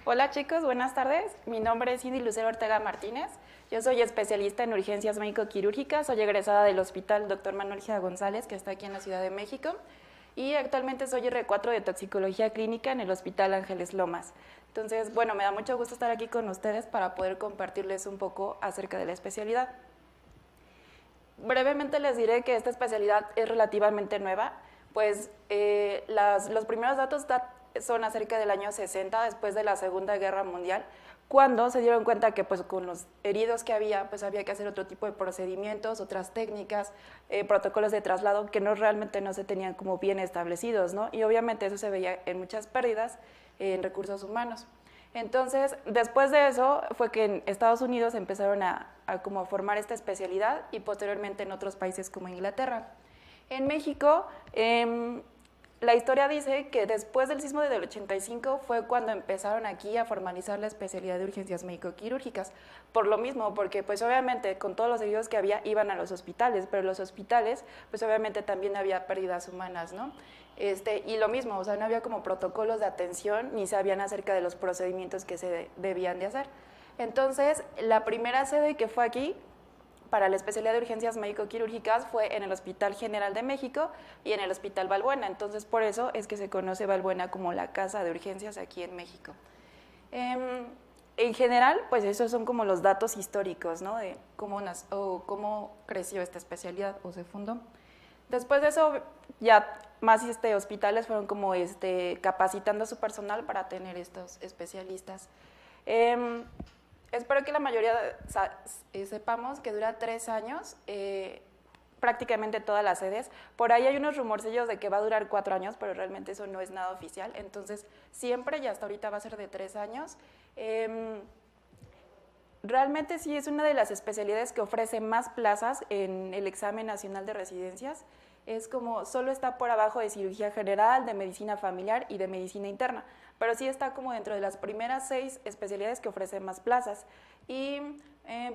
Hola chicos, buenas tardes. Mi nombre es Cindy Lucero Ortega Martínez. Yo soy especialista en urgencias médico-quirúrgicas. Soy egresada del Hospital Dr. Manuel Gia González, que está aquí en la Ciudad de México. Y actualmente soy R4 de Toxicología Clínica en el Hospital Ángeles Lomas. Entonces, bueno, me da mucho gusto estar aquí con ustedes para poder compartirles un poco acerca de la especialidad. Brevemente les diré que esta especialidad es relativamente nueva, pues los primeros datos son acerca del año 60, después de la Segunda Guerra Mundial, cuando se dieron cuenta que pues, con los heridos que había, pues había que hacer otro tipo de procedimientos, otras técnicas, protocolos de traslado que realmente no se tenían como bien establecidos, ¿no? Y obviamente eso se veía en muchas pérdidas en recursos humanos. Entonces, después de eso fue que en Estados Unidos empezaron a como formar esta especialidad y posteriormente en otros países como Inglaterra. En México, la historia dice que después del sismo del 85 fue cuando empezaron aquí a formalizar la especialidad de urgencias médico-quirúrgicas. Por lo mismo, porque pues obviamente con todos los heridos que había iban a los hospitales, pero los hospitales pues obviamente también había pérdidas humanas, ¿no? Y lo mismo, o sea, no había como protocolos de atención ni sabían acerca de los procedimientos que se debían de hacer. Entonces, la primera sede que fue aquí para la especialidad de urgencias médico-quirúrgicas fue en el Hospital General de México y en el Hospital Balbuena. Entonces, por eso es que se conoce Balbuena como la casa de urgencias aquí en México. En general, pues esos son como los datos históricos, ¿no? De cómo creció esta especialidad o se fundó. Después de eso, ya más hospitales fueron como capacitando a su personal para tener estos especialistas. Espero que la mayoría sepamos que dura 3 años, prácticamente todas las sedes. Por ahí hay unos rumorcillos de que va a durar 4 años, pero realmente eso no es nada oficial. Entonces, siempre y hasta ahorita va a ser de 3 años. Realmente sí es una de las especialidades que ofrece más plazas en el examen nacional de residencias. Es como, solo está por abajo de cirugía general, de medicina familiar y de medicina interna, pero sí está como dentro de las primeras 6 especialidades que ofrecen más plazas. Y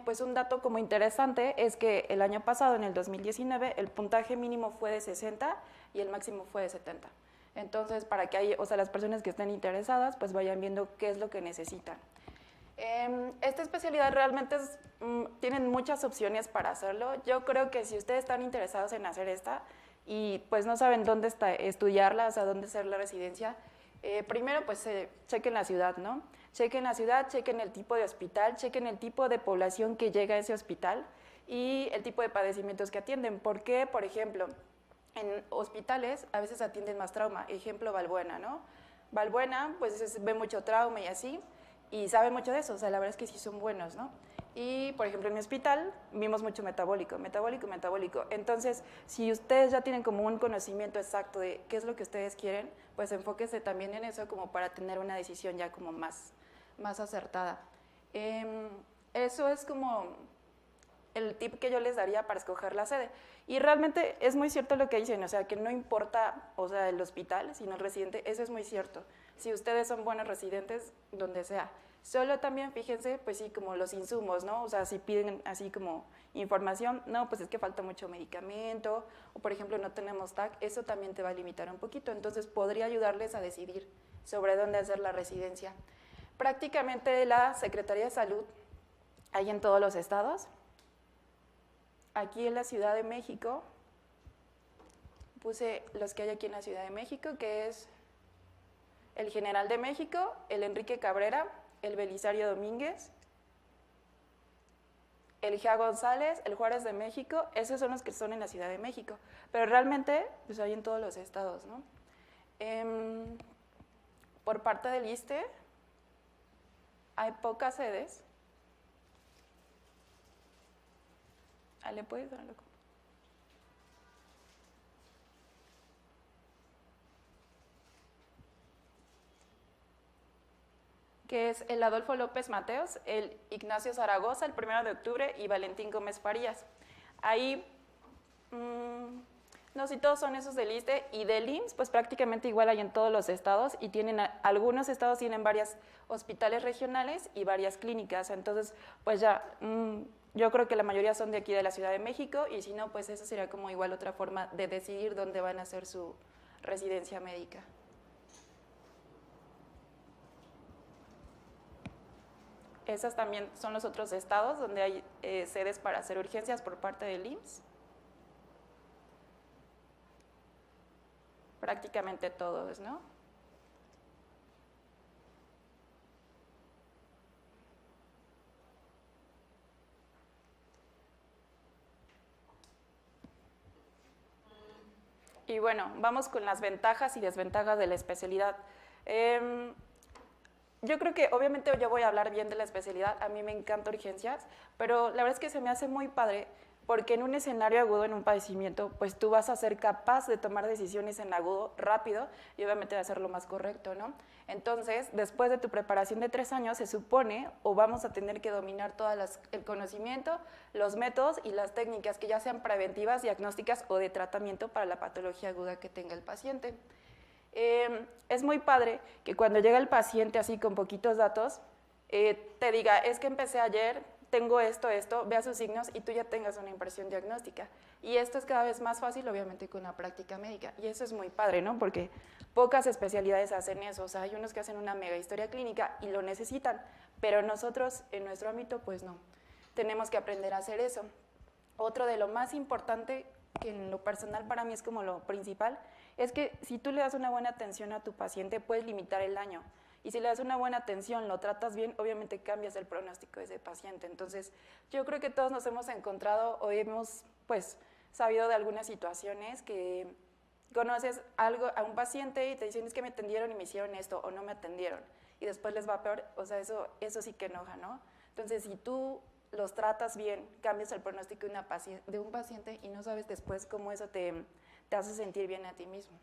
pues un dato como interesante es que el año pasado, en el 2019, el puntaje mínimo fue de 60 y el máximo fue de 70. Entonces, para que las personas que estén interesadas, pues vayan viendo qué es lo que necesitan. Esta especialidad realmente tienen muchas opciones para hacerlo. Yo creo que si ustedes están interesados en hacer esta y pues no saben dónde estudiarla, o sea, dónde hacer la residencia, primero pues chequen la ciudad, ¿no? Chequen la ciudad, chequen el tipo de hospital, chequen el tipo de población que llega a ese hospital y el tipo de padecimientos que atienden. Porque, por ejemplo, en hospitales a veces atienden más trauma. Ejemplo, Balbuena, ¿no? Balbuena, pues ve mucho trauma y así, y sabe mucho de eso, o sea, la verdad es que sí son buenos, ¿no? Y, por ejemplo, en mi hospital vimos mucho metabólico. Entonces, si ustedes ya tienen como un conocimiento exacto de qué es lo que ustedes quieren, pues enfóquense también en eso como para tener una decisión ya como más acertada. Eso es como el tip que yo les daría para escoger la sede. Y realmente es muy cierto lo que dicen, o sea, que no importa, o sea, el hospital, sino el residente, eso es muy cierto. Si ustedes son buenos residentes, donde sea. Solo también fíjense, pues sí, como los insumos, ¿no? O sea, si piden así como información, no, pues es que falta mucho medicamento, o por ejemplo no tenemos TAC, eso también te va a limitar un poquito. Entonces podría ayudarles a decidir sobre dónde hacer la residencia. Prácticamente la Secretaría de Salud hay en todos los estados. Aquí en la Ciudad de México, puse los que hay aquí en la Ciudad de México, que es el General de México, el Enrique Cabrera, el Belisario Domínguez, el Gia González, el Juárez de México. Esos son los que son en la Ciudad de México, pero realmente pues hay en todos los estados, ¿no? Por parte del ISSSTE hay pocas sedes. ¿Le puedes dar loco? Que es el Adolfo López Mateos, el Ignacio Zaragoza, el 1 de octubre, y Valentín Gómez Farías. Ahí, no, si todos son esos del ISSSTE y del IMSS, pues prácticamente igual hay en todos los estados, y algunos estados tienen varios hospitales regionales y varias clínicas. Entonces, pues ya, yo creo que la mayoría son de aquí de la Ciudad de México, y si no, pues esa sería como igual otra forma de decidir dónde van a hacer su residencia médica. Esas también son los otros estados donde hay sedes para hacer urgencias por parte del IMSS. Prácticamente todos, ¿no? Y bueno, vamos con las ventajas y desventajas de la especialidad. Yo creo que obviamente yo voy a hablar bien de la especialidad, a mí me encanta urgencias, pero la verdad es que se me hace muy padre porque en un escenario agudo, en un padecimiento, pues tú vas a ser capaz de tomar decisiones en agudo rápido y obviamente de hacer lo más correcto, ¿no? Entonces, después de tu preparación de 3 años, se supone o vamos a tener que dominar todo el conocimiento, los métodos y las técnicas que ya sean preventivas, diagnósticas o de tratamiento para la patología aguda que tenga el paciente. Es muy padre que cuando llega el paciente así con poquitos datos, te diga, es que empecé ayer, tengo esto, vea sus signos y tú ya tengas una impresión diagnóstica. Y esto es cada vez más fácil, obviamente, con la práctica médica. Y eso es muy padre, ¿no? Porque pocas especialidades hacen eso. O sea, hay unos que hacen una mega historia clínica y lo necesitan, pero nosotros, en nuestro ámbito, pues no. Tenemos que aprender a hacer eso. Otro de lo más importante, que en lo personal para mí es como lo principal, es que si tú le das una buena atención a tu paciente, puedes limitar el daño. Y si le das una buena atención, lo tratas bien, obviamente cambias el pronóstico de ese paciente. Entonces, yo creo que todos nos hemos encontrado o hemos, pues, sabido de algunas situaciones que conoces algo a un paciente y te dicen, es que me atendieron y me hicieron esto, o no me atendieron, y después les va peor, o sea, eso sí que enoja, ¿no? Entonces, si tú los tratas bien, cambias el pronóstico de un paciente y no sabes después cómo eso te hace sentir bien a ti mismo.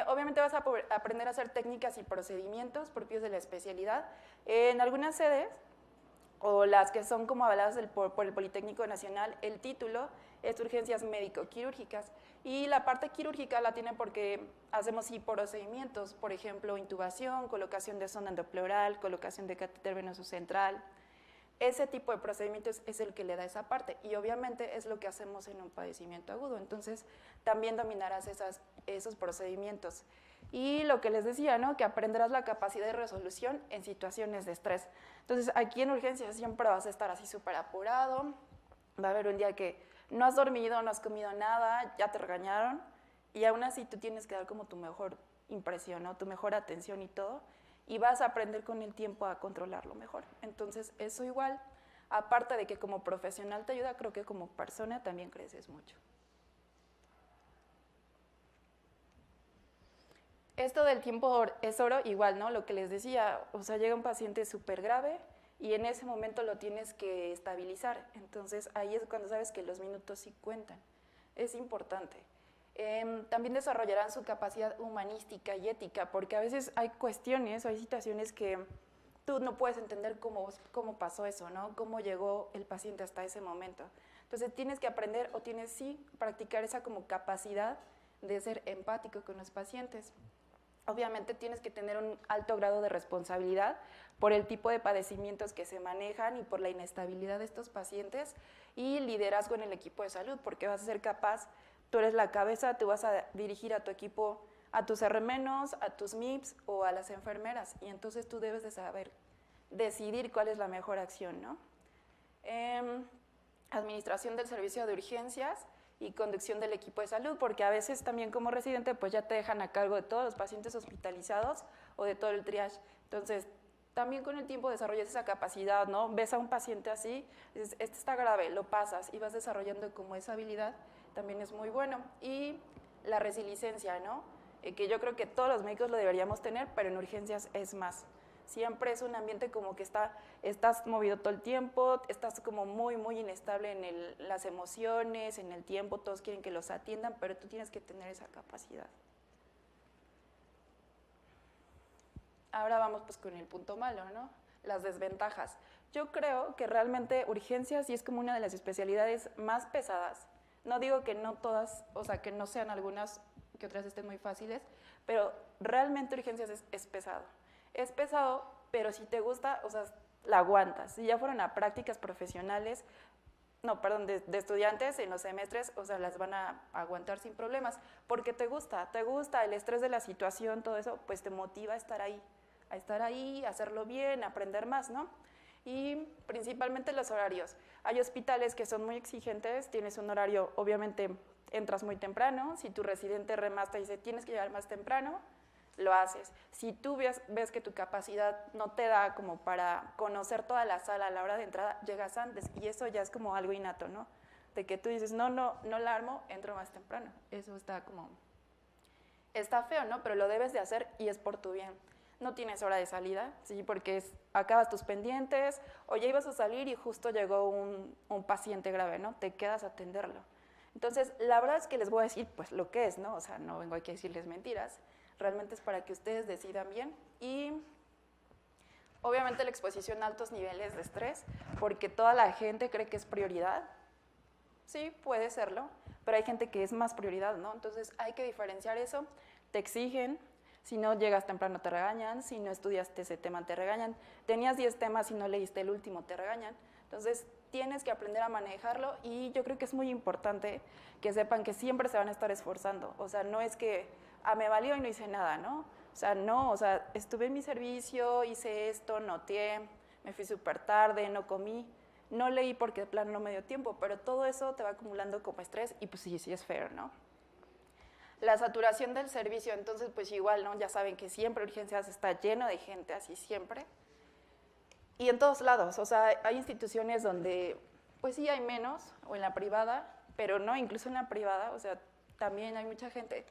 Obviamente vas a aprender a hacer técnicas y procedimientos propios de la especialidad. En algunas sedes, o las que son como avaladas por el Politécnico Nacional, el título es urgencias médico-quirúrgicas. Y la parte quirúrgica la tienen porque hacemos procedimientos, por ejemplo, intubación, colocación de sonda endopleural, colocación de catéter venoso central. Ese tipo de procedimientos es el que le da esa parte y obviamente es lo que hacemos en un padecimiento agudo, entonces también dominarás esos procedimientos. Y lo que les decía, ¿no? Que aprenderás la capacidad de resolución en situaciones de estrés. Entonces aquí en urgencias siempre vas a estar así súper apurado, va a haber un día que no has dormido, no has comido nada, ya te regañaron y aún así tú tienes que dar como tu mejor impresión, ¿no? Tu mejor atención y todo. Y vas a aprender con el tiempo a controlarlo mejor. Entonces, eso igual, aparte de que como profesional te ayuda, creo que como persona también creces mucho. Esto del tiempo es oro, igual, ¿no? Lo que les decía, o sea, llega un paciente súper grave y en ese momento lo tienes que estabilizar. Entonces, ahí es cuando sabes que los minutos sí cuentan. Es importante. También desarrollarán su capacidad humanística y ética, porque a veces hay cuestiones o hay situaciones que tú no puedes entender cómo pasó eso, ¿no? Cómo llegó el paciente hasta ese momento. Entonces tienes que aprender o tienes sí practicar esa como capacidad de ser empático con los pacientes. Obviamente tienes que tener un alto grado de responsabilidad por el tipo de padecimientos que se manejan y por la inestabilidad de estos pacientes y liderazgo en el equipo de salud, porque vas a ser capaz. Tú eres la cabeza, tú vas a dirigir a tu equipo, a tus RMenos, a tus MIPS o a las enfermeras. Y entonces tú debes de saber decidir cuál es la mejor acción, ¿no? Administración del servicio de urgencias y conducción del equipo de salud, porque a veces también como residente pues ya te dejan a cargo de todos los pacientes hospitalizados o de todo el triage. Entonces, también con el tiempo desarrollas esa capacidad, ¿no? Ves a un paciente así, dices, este está grave, lo pasas y vas desarrollando como esa habilidad. También es muy bueno. Y la resiliencia, ¿no? Que yo creo que todos los médicos lo deberíamos tener, pero en urgencias es más. Siempre es un ambiente como que estás movido todo el tiempo, estás como muy, muy inestable en las emociones, en el tiempo, todos quieren que los atiendan, pero tú tienes que tener esa capacidad. Ahora vamos pues con el punto malo, ¿no? Las desventajas. Yo creo que realmente urgencias sí es como una de las especialidades más pesadas. No digo que no todas, o sea, que no sean algunas, que otras estén muy fáciles, pero realmente urgencias es pesado. Es pesado, pero si te gusta, o sea, la aguantas. Si ya fueron a prácticas profesionales, de estudiantes en los semestres, o sea, las van a aguantar sin problemas, porque te gusta el estrés de la situación, todo eso, pues te motiva a estar ahí, a hacerlo bien, a aprender más, ¿no? Y principalmente los horarios. Hay hospitales que son muy exigentes, tienes un horario, obviamente entras muy temprano, si tu residente remasta y dice tienes que llegar más temprano, lo haces. Si tú ves que tu capacidad no te da como para conocer toda la sala a la hora de entrada, llegas antes y eso ya es como algo innato, ¿no? De que tú dices, no la armo, entro más temprano. Eso está feo, ¿no? Pero lo debes de hacer y es por tu bien. No tienes hora de salida, ¿sí? Porque acabas tus pendientes o ya ibas a salir y justo llegó un paciente grave, ¿no? Te quedas a atenderlo. Entonces, la verdad es que les voy a decir pues lo que es, ¿no? O sea, no vengo aquí a decirles mentiras, realmente es para que ustedes decidan bien y obviamente la exposición a altos niveles de estrés, porque toda la gente cree que es prioridad, sí, puede serlo, pero hay gente que es más prioridad, ¿no? Entonces hay que diferenciar eso, te exigen, si no llegas temprano te regañan, si no estudiaste ese tema te regañan, tenías 10 temas y no leíste el último te regañan, entonces tienes que aprender a manejarlo y yo creo que es muy importante que sepan que siempre se van a estar esforzando, o sea, no es que me valió y no hice nada, ¿no? O sea, no, o sea, estuve en mi servicio, hice esto, noté, me fui súper tarde, no comí, no leí porque de plano no me dio tiempo, pero todo eso te va acumulando como estrés y pues sí es feo, ¿no? La saturación del servicio, entonces pues igual, ¿no? Ya saben que siempre urgencias está lleno de gente, así siempre. Y en todos lados, o sea, hay instituciones donde pues sí hay menos, o en la privada, pero no, incluso en la privada, o sea, también hay mucha gente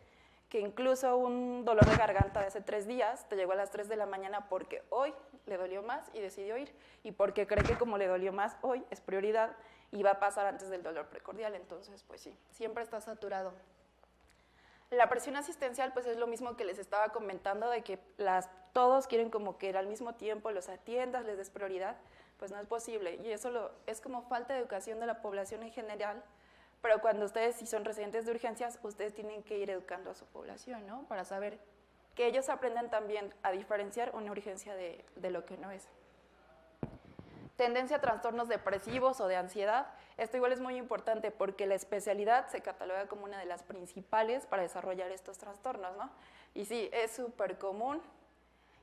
que incluso un dolor de garganta de hace 3 días te llegó a las 3 de la mañana porque hoy le dolió más y decidió ir, y porque cree que como le dolió más hoy es prioridad y va a pasar antes del dolor precordial, entonces pues sí, siempre está saturado. La presión asistencial pues es lo mismo que les estaba comentando, de que todos quieren como que al mismo tiempo los atiendas, les des prioridad, pues no es posible, y eso es como falta de educación de la población en general, pero cuando ustedes, si son residentes de urgencias, ustedes tienen que ir educando a su población, ¿no? Para saber que ellos aprendan también a diferenciar una urgencia de lo que no es. Tendencia a trastornos depresivos o de ansiedad. Esto igual es muy importante porque la especialidad se cataloga como una de las principales para desarrollar estos trastornos, ¿no? Y sí, es súper común.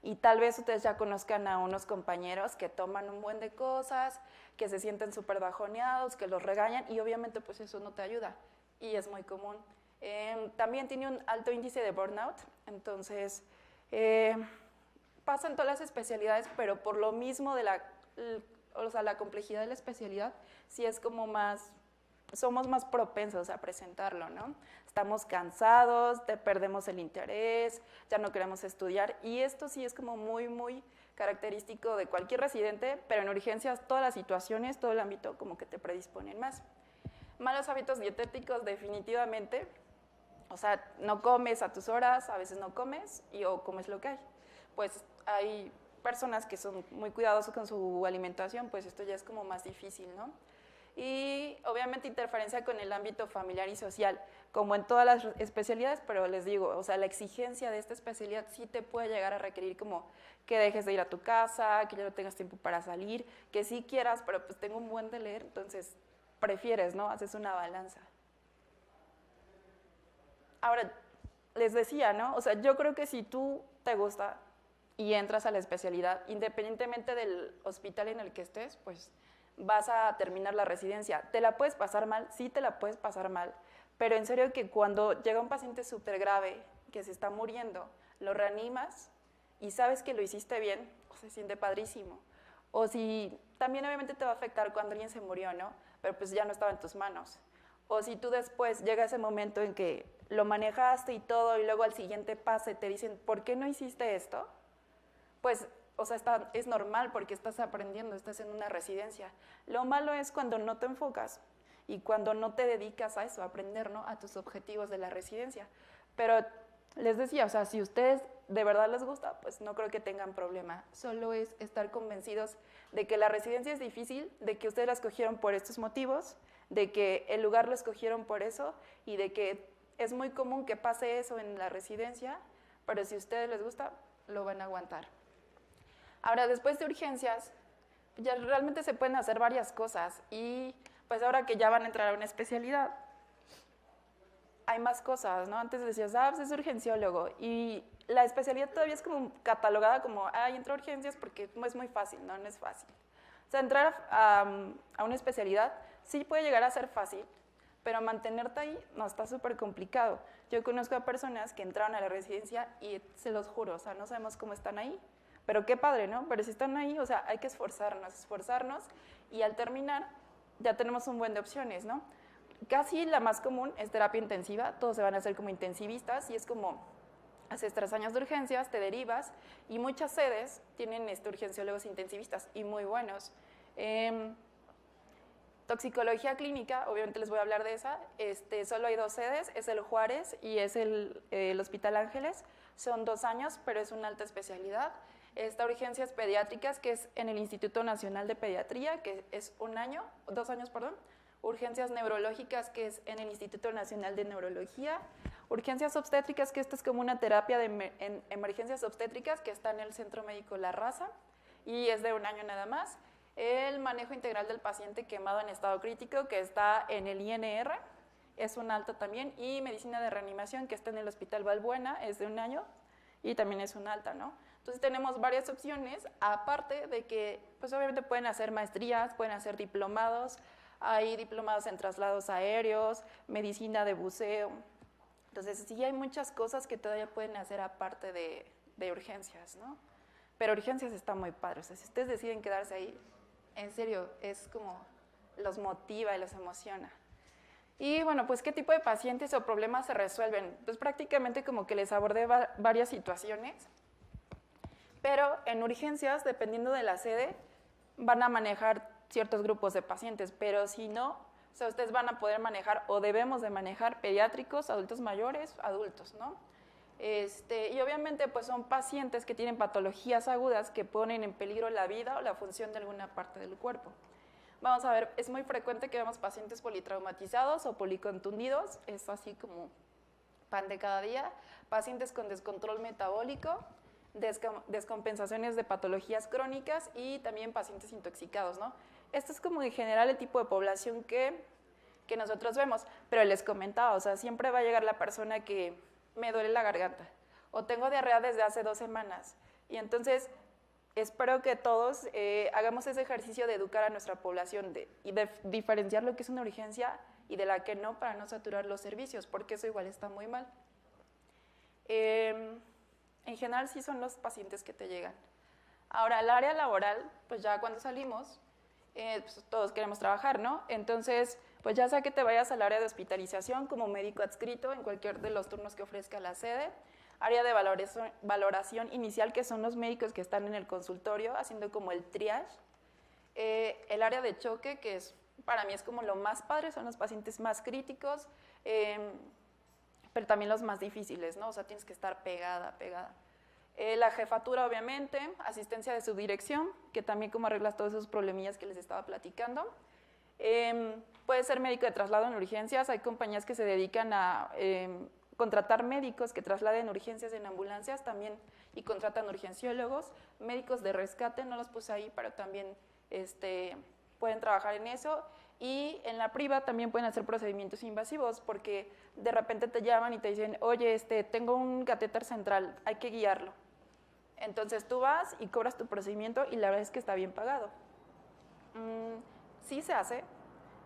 Y tal vez ustedes ya conozcan a unos compañeros que toman un buen de cosas, que se sienten súper bajoneados, que los regañan y obviamente pues eso no te ayuda y es muy común. También tiene un alto índice de burnout, entonces pasa en todas las especialidades, pero por lo mismo de la complejidad de la especialidad, sí es como somos más propensos a presentarlo, ¿no? Estamos cansados, perdemos el interés, ya no queremos estudiar y esto sí es como muy, muy característico de cualquier residente, pero en urgencias todas las situaciones, todo el ámbito como que te predisponen más. Malos hábitos dietéticos definitivamente, o sea, no comes a tus horas, a veces no comes o comes lo que hay. Pues hay personas que son muy cuidadosas con su alimentación, pues esto ya es como más difícil, ¿no? Y obviamente interferencia con el ámbito familiar y social, como en todas las especialidades, pero les digo, o sea, la exigencia de esta especialidad sí te puede llegar a requerir como que dejes de ir a tu casa, que ya no tengas tiempo para salir, que sí quieras, pero pues tengo un buen de leer, entonces prefieres, ¿no? Haces una balanza. Ahora, les decía, ¿no? O sea, yo creo que si tú te gusta y entras a la especialidad, independientemente del hospital en el que estés, pues vas a terminar la residencia. ¿Te la puedes pasar mal? Sí, te la puedes pasar mal, pero en serio que cuando llega un paciente súper grave, que se está muriendo, lo reanimas y sabes que lo hiciste bien, se siente padrísimo. O si también obviamente te va a afectar cuando alguien se murió, ¿no? Pero pues ya no estaba en tus manos. O si tú después llega ese momento en que lo manejaste y todo y luego al siguiente pase te dicen, ¿por qué no hiciste esto? Pues o sea, es normal porque estás aprendiendo, estás en una residencia. Lo malo es cuando no te enfocas y cuando no te dedicas a eso, a aprender, ¿no? A tus objetivos de la residencia. Pero les decía, o sea, si a ustedes de verdad les gusta, pues no creo que tengan problema. Solo es estar convencidos de que la residencia es difícil, de que ustedes la escogieron por estos motivos, de que el lugar lo escogieron por eso y de que es muy común que pase eso en la residencia, pero si a ustedes les gusta, lo van a aguantar. Ahora, después de urgencias, ya realmente se pueden hacer varias cosas y pues ahora que ya van a entrar a una especialidad, hay más cosas, ¿no? Antes decías, pues es urgenciólogo y la especialidad todavía es como catalogada como, entra a urgencias porque no es muy fácil, ¿no? No es fácil. O sea, entrar a una especialidad sí puede llegar a ser fácil, pero mantenerte ahí no, está súper complicado. Yo conozco a personas que entraron a la residencia y se los juro, o sea, no sabemos cómo están ahí, pero qué padre, ¿no? Pero si están ahí, o sea, hay que esforzarnos y al terminar ya tenemos un buen de opciones, ¿no? Casi la más común es terapia intensiva, todos se van a hacer como intensivistas y es como haces 3 años de urgencias, te derivas y muchas sedes tienen urgenciólogos intensivistas y muy buenos. Toxicología clínica, obviamente les voy a hablar de esa, solo hay 2 sedes, es el Juárez y es el Hospital Ángeles, son 2 años, pero es una alta especialidad. Urgencias pediátricas, que es en el Instituto Nacional de Pediatría, que es 1 año, 2 años, perdón. Urgencias neurológicas, que es en el Instituto Nacional de Neurología. Urgencias obstétricas, que esta es como una terapia de emergencias obstétricas, que está en el Centro Médico La Raza, y es de 1 año nada más. El manejo integral del paciente quemado en estado crítico, que está en el INR, es un alta también, y medicina de reanimación, que está en el Hospital Balbuena, es de 1 año, y también es un alta, ¿no? Entonces tenemos varias opciones, aparte de que, pues obviamente pueden hacer maestrías, pueden hacer diplomados, hay diplomados en traslados aéreos, medicina de buceo. Entonces sí hay muchas cosas que todavía pueden hacer aparte de urgencias, ¿no? Pero urgencias está muy padre, o sea, si ustedes deciden quedarse ahí, en serio, es como los motiva y los emociona. Y bueno, pues ¿qué tipo de pacientes o problemas se resuelven? Pues prácticamente como que les abordé varias situaciones, pero en urgencias, dependiendo de la sede, van a manejar ciertos grupos de pacientes, pero si no, o sea, ustedes van a poder manejar o debemos de manejar pediátricos, adultos mayores, adultos, ¿no? Y obviamente pues son pacientes que tienen patologías agudas que ponen en peligro la vida o la función de alguna parte del cuerpo. Vamos a ver, es muy frecuente que vemos pacientes politraumatizados o policontundidos, es así como pan de cada día, pacientes con descontrol metabólico, descompensaciones de patologías crónicas y también pacientes intoxicados, ¿no? Esto es como en general el tipo de población que nosotros vemos, pero les comentaba, o sea, siempre va a llegar la persona que me duele la garganta o tengo diarrea desde hace 2 semanas y entonces espero que todos hagamos ese ejercicio de educar a nuestra población y de diferenciar lo que es una urgencia y de la que no para no saturar los servicios, porque eso igual está muy mal. En general sí son los pacientes que te llegan. Ahora, el área laboral, pues ya cuando salimos, pues todos queremos trabajar, ¿no? Entonces, pues ya sea que te vayas al área de hospitalización como médico adscrito en cualquier de los turnos que ofrezca la sede, área de valoración inicial, que son los médicos que están en el consultorio haciendo como el triage, el área de choque, que para mí es como lo más padre, son los pacientes más críticos, pero también los más difíciles, ¿no? O sea, tienes que estar pegada. La jefatura, obviamente, asistencia de subdirección, que también como arreglas todos esos problemillas que les estaba platicando. Puede ser médico de traslado en urgencias, hay compañías que se dedican a contratar médicos que trasladen urgencias en ambulancias también y contratan urgenciólogos, médicos de rescate, no los puse ahí, pero también pueden trabajar en eso. Y en la priva también pueden hacer procedimientos invasivos porque de repente te llaman y te dicen, oye, tengo un catéter central, hay que guiarlo. Entonces tú vas y cobras tu procedimiento y la verdad es que está bien pagado. Sí se hace,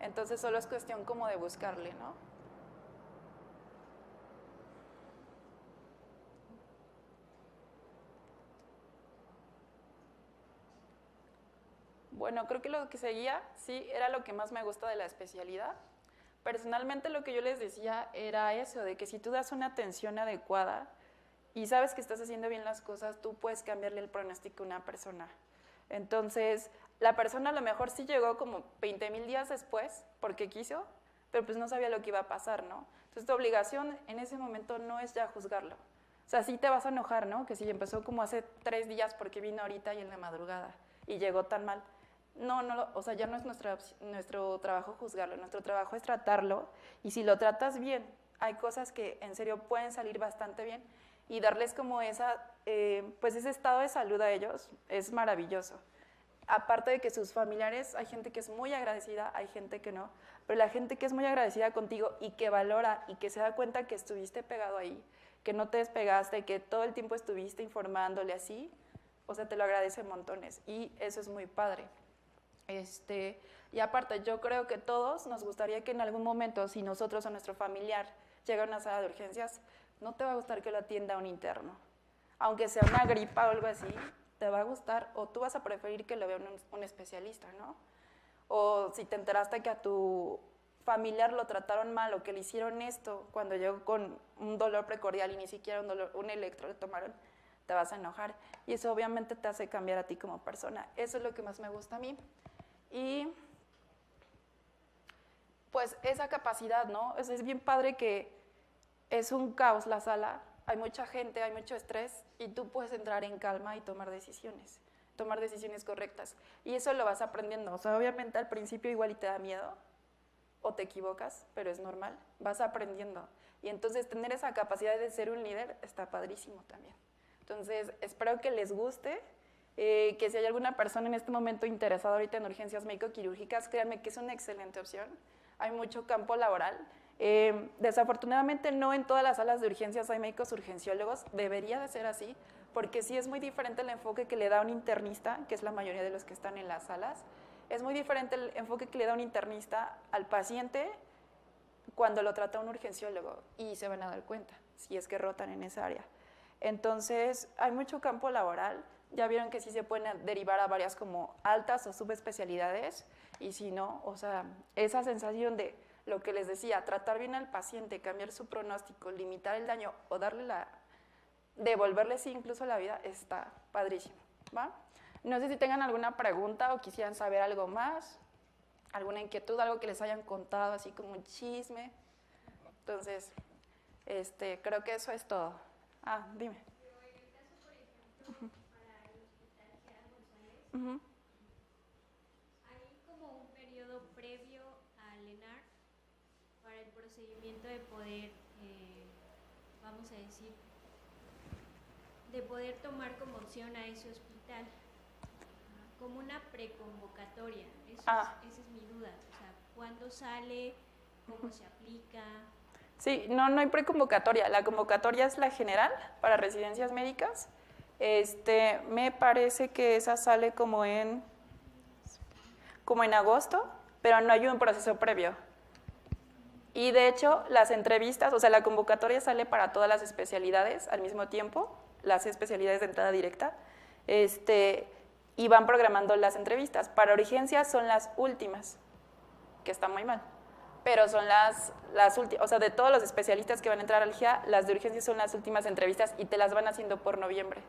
entonces solo es cuestión como de buscarle, ¿no? Bueno, creo que lo que seguía, sí, era lo que más me gusta de la especialidad. Personalmente lo que yo les decía era eso, de que si tú das una atención adecuada y sabes que estás haciendo bien las cosas, tú puedes cambiarle el pronóstico a una persona. Entonces, la persona a lo mejor sí llegó como 20,000 días después, porque quiso, pero pues no sabía lo que iba a pasar, ¿no? Entonces, tu obligación en ese momento no es ya juzgarlo. O sea, sí te vas a enojar, ¿no? Que si empezó como hace 3 días porque vino ahorita y en la madrugada y llegó tan mal. No, o sea, ya no es nuestro trabajo juzgarlo, nuestro trabajo es tratarlo y si lo tratas bien, hay cosas que en serio pueden salir bastante bien y darles como pues ese estado de salud a ellos es maravilloso. Aparte de que sus familiares, hay gente que es muy agradecida, hay gente que no, pero la gente que es muy agradecida contigo y que valora y que se da cuenta que estuviste pegado ahí, que no te despegaste, que todo el tiempo estuviste informándole así, o sea, te lo agradece montones y eso es muy padre. Y aparte, yo creo que todos nos gustaría que en algún momento, si nosotros o nuestro familiar llega a una sala de urgencias, no te va a gustar que lo atienda un interno. Aunque sea una gripa o algo así, te va a gustar, o tú vas a preferir que lo vea un especialista, ¿no? O si te enteraste que a tu familiar lo trataron mal o que le hicieron esto cuando llegó con un dolor precordial y ni siquiera un electro le tomaron, te vas a enojar. Y eso obviamente te hace cambiar a ti como persona. Eso es lo que más me gusta a mí. Y pues esa capacidad, ¿no? Es bien padre que es un caos la sala, hay mucha gente, hay mucho estrés y tú puedes entrar en calma y tomar decisiones correctas. Y eso lo vas aprendiendo. O sea, obviamente al principio igual y te da miedo o te equivocas, pero es normal, vas aprendiendo. Y entonces tener esa capacidad de ser un líder está padrísimo también. Entonces, espero que les guste, que si hay alguna persona en este momento interesada ahorita en urgencias médico-quirúrgicas, créanme que es una excelente opción. Hay mucho campo laboral. Desafortunadamente no en todas las salas de urgencias hay médicos urgenciólogos, debería de ser así, porque sí es muy diferente el enfoque que le da un internista, que es la mayoría de los que están en las salas, es muy diferente el enfoque que le da un internista al paciente cuando lo trata un urgenciólogo, y se van a dar cuenta si es que rotan en esa área. Entonces, hay mucho campo laboral, ya vieron que sí se pueden derivar a varias como altas o subespecialidades, y si no, o sea, esa sensación de lo que les decía, tratar bien al paciente, cambiar su pronóstico, limitar el daño o devolverle sí incluso la vida, está padrísimo, ¿va? No sé si tengan alguna pregunta o quisieran saber algo más, alguna inquietud, algo que les hayan contado, así como un chisme. Entonces, creo que eso es todo. Ah, dime. Pero en el caso, por ejemplo, para el hospital Gera González, hay como un periodo previo al ENAR para el procedimiento de poder, vamos a decir, de poder tomar como opción a ese hospital, como una preconvocatoria. Esa es mi duda, o sea, ¿cuándo sale? ¿Cómo se aplica? Sí, no hay preconvocatoria, la convocatoria es la general para residencias médicas. Me parece que esa sale como en agosto, pero no hay un proceso previo. Y de hecho, las entrevistas, o sea, la convocatoria sale para todas las especialidades al mismo tiempo, las especialidades de entrada directa, y van programando las entrevistas. Para urgencias son las últimas, que está muy mal. Pero son las últimas, o sea, de todos los especialistas que van a entrar al GIA, las de urgencias son las últimas entrevistas y te las van haciendo por noviembre,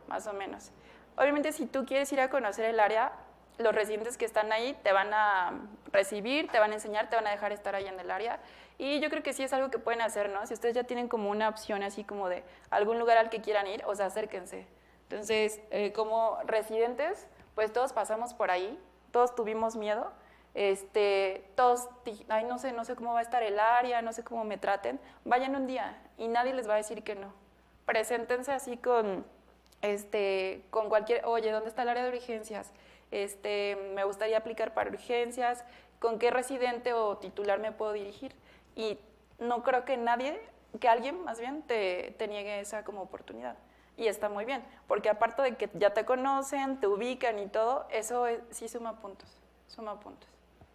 más o menos. Obviamente, si tú quieres ir a conocer el área, los residentes que están ahí te van a recibir, te van a enseñar, te van a dejar estar ahí en el área. Y yo creo que sí es algo que pueden hacer, ¿no? Si ustedes ya tienen como una opción así como de algún lugar al que quieran ir, o sea, acérquense. Entonces, como residentes, pues todos pasamos por ahí, todos tuvimos miedo. Todos, ay, no sé cómo va a estar el área, no sé cómo me traten, vayan un día y nadie les va a decir que no. Preséntense así con cualquier, oye, ¿dónde está el área de urgencias? Me gustaría aplicar para urgencias, ¿con qué residente o titular me puedo dirigir? Y no creo que alguien más bien te niegue esa como oportunidad. Y está muy bien, porque aparte de que ya te conocen, te ubican y todo, eso sí suma puntos.